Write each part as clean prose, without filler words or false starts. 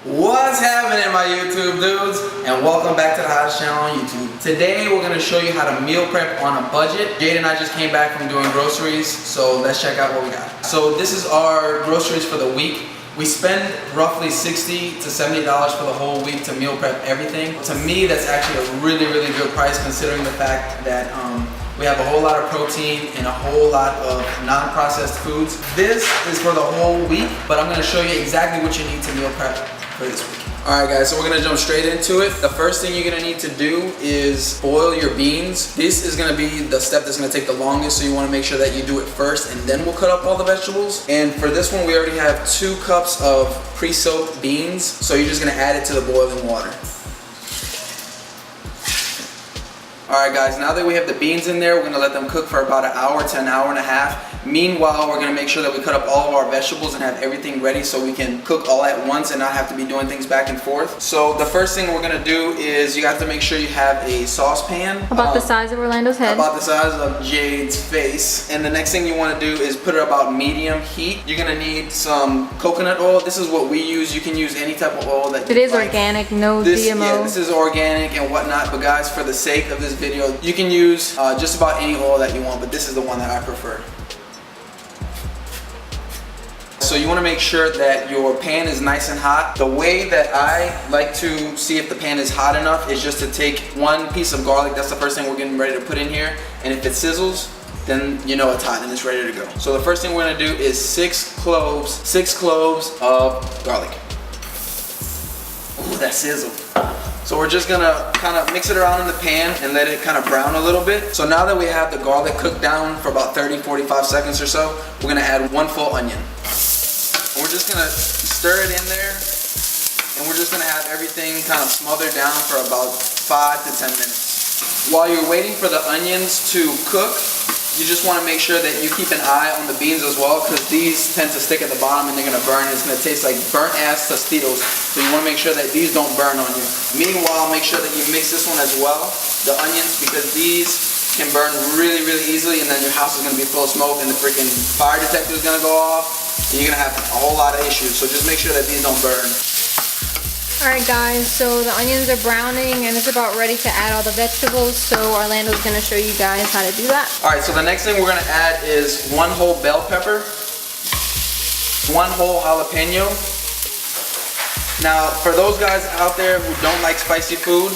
What's happening, my YouTube dudes? And welcome back to the hottest channel on YouTube. Today we're going to show you how to meal prep on a budget. Jade and I just came back from doing groceries, so let's check out what we got. So this is our groceries for the week. We spend roughly $60 to $70 for the whole week to meal prep everything. To me, that's actually a really good price considering the fact that we have a whole lot of protein and a whole lot of non-processed foods. This is for the whole week, but I'm going to show you exactly what you need to meal prep for this week. Alright guys, so we're going to jump straight into it. The first thing you're going to need to do is boil your beans. This is going to be the step that's going to take the longest, so you want to make sure that you do it first and then we'll cut up all the vegetables. And for this one, we already have 2 cups of pre-soaked beans, so you're just going to add it to the boiling water. Alright guys, now that we have the beans in there, we're going to let them cook for about an hour to an hour and a half. Meanwhile, we're going to make sure that we cut up all of our vegetables and have everything ready so we can cook all at once and not have to be doing things back and forth. So the first thing we're going to do is you have to make sure you have a saucepan. About the size of Orlando's head. About the size of Jade's face. And the next thing you want to do is put it about medium heat. You're going to need some coconut oil. This is what we use. You can use any type of oil that you like. It is organic, no GMO. Yeah, this is organic and whatnot. But guys, for the sake of this video, you can use just about any oil that you want, but this is the one that I prefer. So you want to make sure that your pan is nice and hot. The way that I like to see if the pan is hot enough is just to take 1 piece of garlic. That's the first thing we're getting ready to put in here. And if it sizzles, then you know it's hot and it's ready to go. So the first thing we're going to do is 6 cloves of garlic. Ooh, that sizzled. So we're just gonna kind of mix it around in the pan and let it kind of brown a little bit. So now that we have the garlic cooked down for about 30-45 seconds or so, we're gonna add 1 full onion. And we're just gonna stir it in there, and we're just gonna have everything kind of smothered down for about 5 to 10 minutes. While you're waiting for the onions to cook, you just want to make sure that you keep an eye on the beans as well, because these tend to stick at the bottom and they're going to burn. It's going to taste like burnt ass Tostitos. So you want to make sure that these don't burn on you. Meanwhile, make sure that you mix this one as well, the onions, because these can burn really easily, and then your house is going to be full of smoke and the freaking fire detector is going to go off and you're going to have a whole lot of issues. So just make sure that these don't burn. Alright guys, so the onions are browning and it's about ready to add all the vegetables, so Orlando's going to show you guys how to do that. Alright, so the next thing we're going to add is 1 whole bell pepper, 1 whole jalapeno. Now, for those guys out there who don't like spicy food,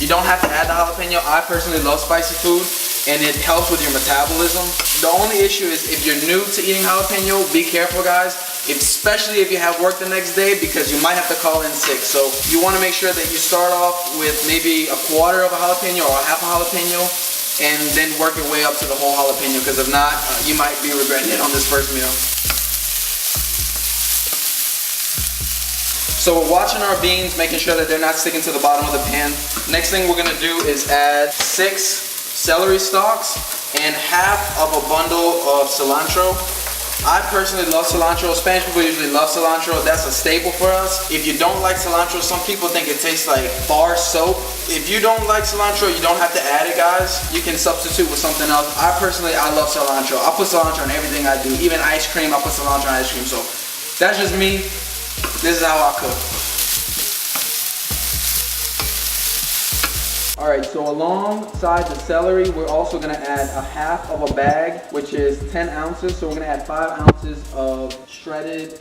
you don't have to add the jalapeno. I personally love spicy food and it helps with your metabolism. The only issue is if you're new to eating jalapeno, be careful guys. Especially if you have work the next day, because you might have to call in sick. So you want to make sure that you start off with maybe 1/4 of a jalapeno or 1/2 a jalapeno, and then work your way up to the whole jalapeno, because if not, you might be regretting it on this first meal. So we're watching our beans, making sure that they're not sticking to the bottom of the pan. Next thing we're going to do is add 6 celery stalks and 1/2 of a bundle of cilantro. I personally love cilantro. Spanish people usually love cilantro. That's a staple for us. If you don't like cilantro, some people think it tastes like bar soap. If you don't like cilantro, you don't have to add it, guys. You can substitute with something else. I love cilantro. I put cilantro in everything I do. Even ice cream, I put cilantro in ice cream. So that's just me. This is how I cook. Alright, so alongside the celery, we're also going to add 1/2 of a bag, which is 10 ounces. So we're going to add 5 ounces of shredded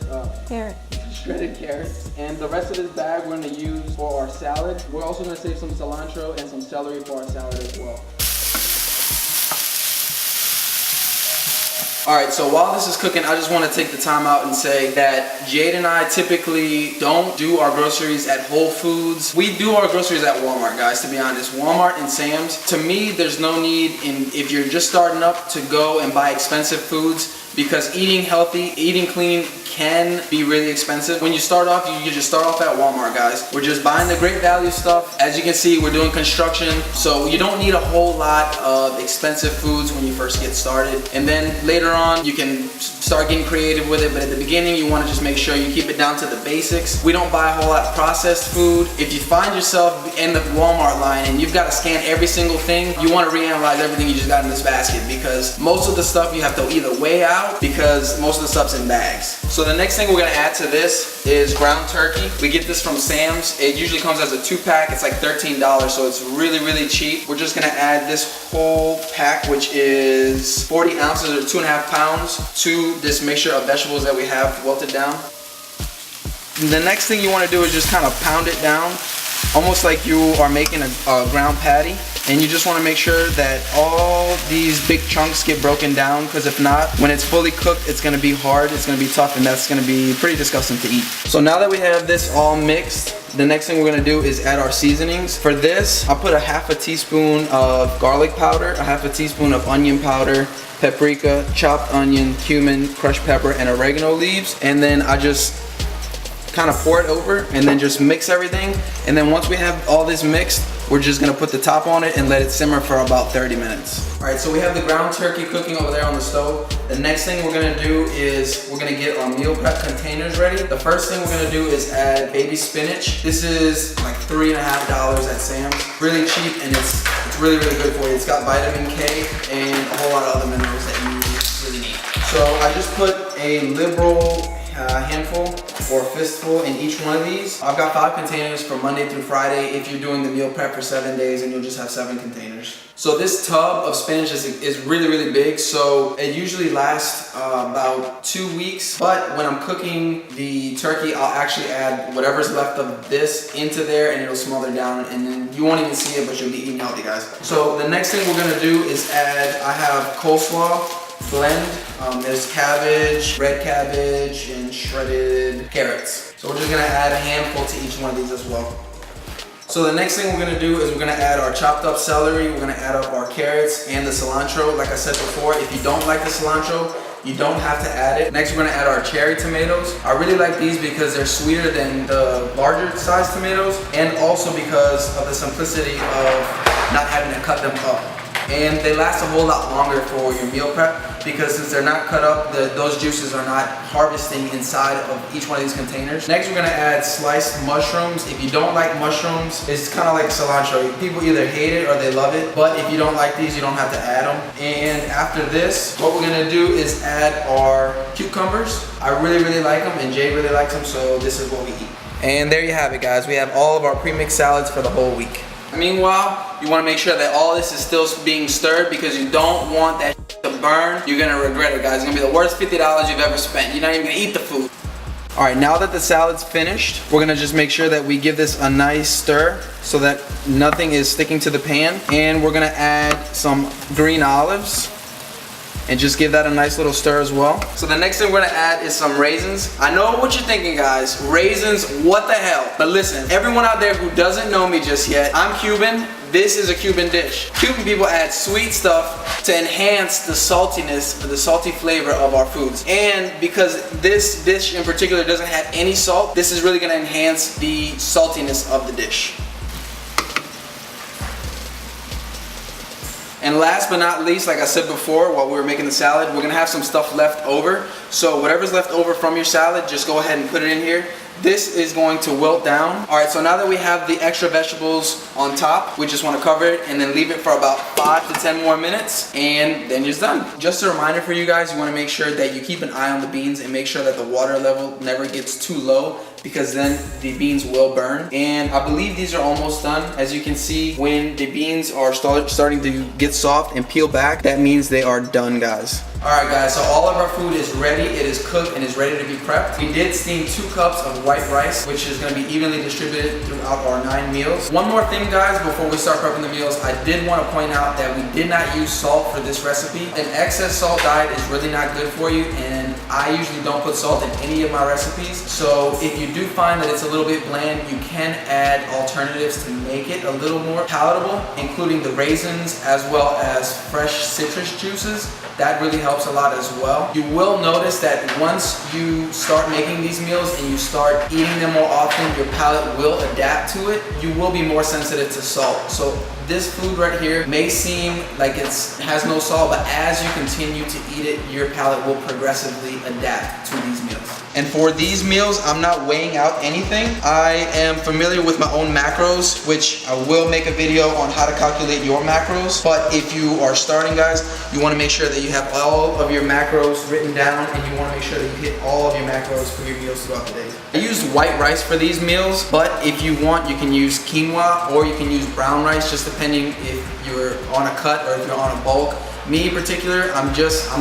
carrots. And the rest of this bag we're going to use for our salad. We're also going to save some cilantro and some celery for our salad as well. Alright, so while this is cooking, I just want to take the time out and say that Jade and I typically don't do our groceries at Whole Foods. We do our groceries at Walmart, guys, to be honest. Walmart and Sam's. To me, there's no need, if you're just starting up, to go and buy expensive foods, because eating healthy, eating clean can be really expensive. When you start off, you just start off at Walmart, guys. We're just buying the great value stuff. As you can see, we're doing construction, so you don't need a whole lot of expensive foods when you first get started. And then later on, you can start getting creative with it, but at the beginning, you want to just make sure you keep it down to the basics. We don't buy a whole lot of processed food. If you find yourself in the Walmart line and you've got to scan every single thing, you want to reanalyze everything you just got in this basket, because most of the stuff you have to either weigh out, because most of the stuff's in bags. So the next thing we're gonna add to this is ground turkey. We get this from Sam's. It usually comes as a 2-pack. It's like $13, so it's really, really cheap. We're just gonna add this whole pack, which is 40 ounces or 2.5 pounds to this mixture of vegetables that we have wilted down. And the next thing you wanna do is just kind of pound it down, almost like you are making a ground patty. And you just want to make sure that all these big chunks get broken down, because if not, when it's fully cooked, it's going to be hard, it's going to be tough, and that's going to be pretty disgusting to eat. So now that we have this all mixed, the next thing we're going to do is add our seasonings. For this, I'll put a 1/2 teaspoon of garlic powder, a 1/2 teaspoon of onion powder, paprika, chopped onion, cumin, crushed pepper, and oregano leaves. And then I just kind of pour it over and then just mix everything. And then once we have all this mixed, we're just gonna put the top on it and let it simmer for about 30 minutes. All right, so we have the ground turkey cooking over there on the stove. The next thing we're gonna do is we're gonna get our meal prep containers ready. The first thing we're gonna do is add baby spinach. This is like $3.50 at Sam's. Really cheap, and it's really, really good for you. It's got vitamin K and a whole lot of other minerals that you really need. So I just put a liberal handful or fistful in each one of these. I've got 5 containers for Monday through Friday if you're doing the meal prep for 7 days, and you'll just have 7 containers. So this tub of spinach is really, really big, so it usually lasts about 2 weeks. But when I'm cooking the turkey, I'll actually add whatever's left of this into there, and it'll smother down, and then you won't even see it, but you'll be eating healthy, guys. So the next thing we're gonna do is add, I have coleslaw blend. There's cabbage, red cabbage, and shredded carrots. So we're just gonna add a handful to each one of these as well. So the next thing we're gonna do is we're gonna add our chopped up celery, we're gonna add up our carrots and the cilantro. Like I said before, if you don't like the cilantro, you don't have to add it. Next, we're gonna add our cherry tomatoes. I really like these because they're sweeter than the larger size tomatoes, and also because of the simplicity of not having to cut them up. And they last a whole lot longer for your meal prep, because since they're not cut up, those juices are not harvesting inside of each one of these containers. Next, we're gonna add sliced mushrooms. If you don't like mushrooms, it's kind of like cilantro. People either hate it or they love it, but if you don't like these, you don't have to add them. And after this, what we're gonna do is add our cucumbers. I really, really like them, and Jay really likes them, so this is what we eat. And there you have it, guys. We have all of our pre-mixed salads for the whole week. Meanwhile, you want to make sure that all this is still being stirred, because you don't want that to burn. You're going to regret it, guys. It's going to be the worst $50 you've ever spent. You're not even going to eat the food. All right, now that the salad's finished, we're going to just make sure that we give this a nice stir so that nothing is sticking to the pan. And we're going to add some green olives and just give that a nice little stir as well. So the next thing we're gonna add is some raisins. I know what you're thinking, guys. Raisins, what the hell? But listen, everyone out there who doesn't know me just yet, I'm Cuban. This is a Cuban dish. Cuban people add sweet stuff to enhance the saltiness, the salty flavor of our foods. And because this dish in particular doesn't have any salt, this is really gonna enhance the saltiness of the dish. And last but not least, like I said before, while we were making the salad, we're gonna have some stuff left over. So whatever's left over from your salad, just go ahead and put it in here. This is going to wilt down. All right, so now that we have the extra vegetables on top, we just wanna cover it and then leave it for about 5 to 10 more minutes, and then it's done. Just a reminder for you guys, you wanna make sure that you keep an eye on the beans and make sure that the water level never gets too low, because then the beans will burn. And I believe these are almost done. As you can see, when the beans are starting to get soft and peel back, that means they are done, guys. Alright guys, so all of our food is ready, it is cooked, and is ready to be prepped. We did steam 2 cups of white rice, which is going to be evenly distributed throughout our 9 meals. One more thing, guys, before we start prepping the meals, I did want to point out that we did not use salt for this recipe. An excess salt diet is really not good for you, and I usually don't put salt in any of my recipes. So if you do find that it's a little bit bland, you can add alternatives to make it a little more palatable, including the raisins as well as fresh citrus juices. That really helps a lot as well. You will notice that once you start making these meals and you start eating them more often, your palate will adapt to it. You will be more sensitive to salt. So this food right here may seem like it has no salt, but as you continue to eat it, your palate will progressively adapt to these meals. And for these meals, I'm not weighing out anything. I am familiar with my own macros, which I will make a video on how to calculate your macros. But if you are starting, guys, you want to make sure that you have all of your macros written down, and you want to make sure that you hit all of your macros for your meals throughout the day. I used white rice for these meals, but if you want, you can use quinoa or you can use brown rice, just depending if you're on a cut or if you're on a bulk. Me in particular, I'm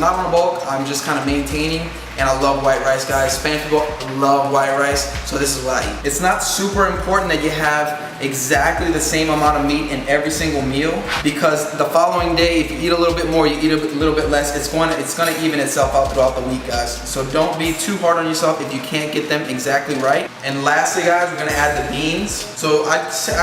not on a bulk, I'm just kind of maintaining, and I love white rice, guys. Spanish people love white rice, so this is what I eat. It's not super important that you have exactly the same amount of meat in every single meal, because the following day, if you eat a little bit more, you eat a little bit less, it's gonna even itself out throughout the week, guys. So don't be too hard on yourself if you can't get them exactly right. And lastly, guys, we're gonna add the beans. So I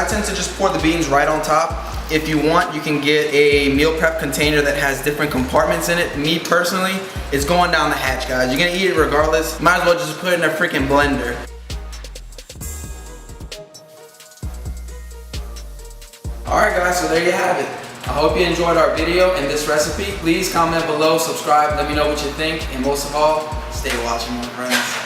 tend to just pour the beans right on top. If you want, you can get a meal prep container that has different compartments in it. Me personally, it's going down the hatch, guys. You're gonna eat it regardless. Might as well just put it in a freaking blender. Alright guys, so there you have it. I hope you enjoyed our video and this recipe. Please comment below, subscribe, let me know what you think, and most of all, stay watching, my friends.